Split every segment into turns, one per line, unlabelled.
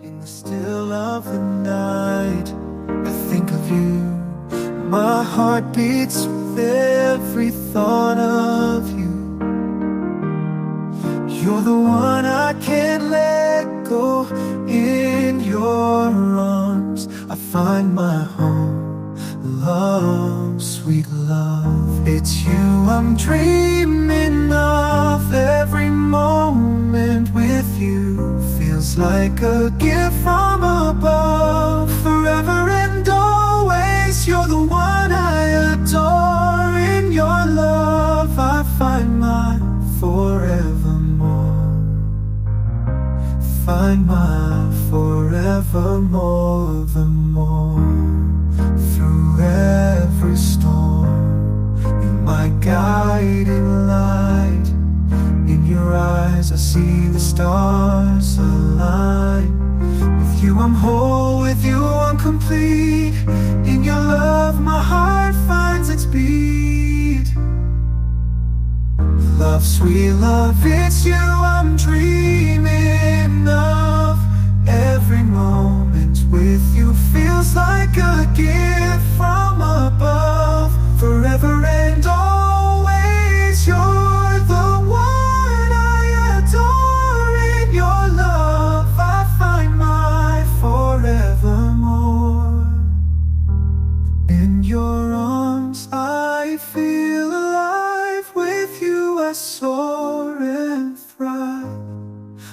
In the still of the night, I think of you. My heart beats with every thought of you. You're the one I can't let go. In your arms I find my home. Love, sweet love, it's you I'm dreaming of. Every moment with you feels like a gift from above. Forever and always, you're the one I adore. In your love I find my forevermore. Find my forevermore, the more. Through every storm, you're my guiding light. In your eyes I see the stars align. With you I'm whole, with you I'm complete. In your love my heart finds its beat. Love, sweet love, it's you I'm dreaming of. Every moment with you feels like a gift from above. Forever and always, you're the one I adore. In your love I find my forevermore. In your arms I feel alive. With you I soar and thrive.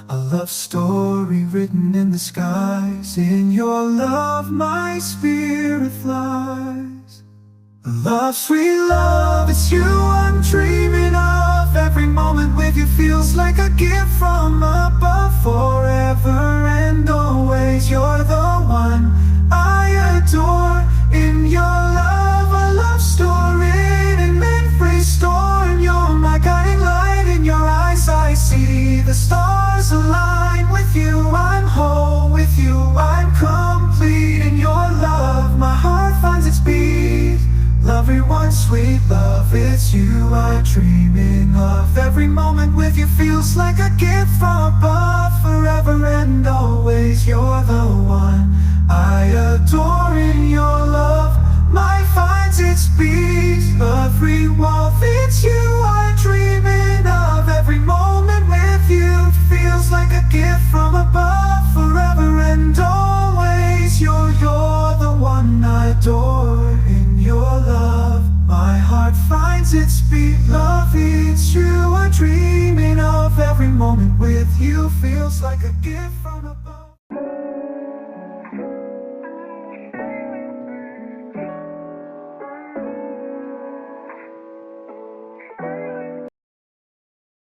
A love story written in the skies. In your love my spirit flies. Love, sweet love, it's you I'm dreaming of. Every moment with you feels like a gift from above. Forever and always, you're the one I adore. In your love a love story in memory stored. You're my guiding light. In your eyes I see the stars align. With you I'm whole, with you I'm complete. In your love my heart finds its beat. Love, everyone, sweet love, it's you I'm dreaming of. Every moment with you feels like a gift from above.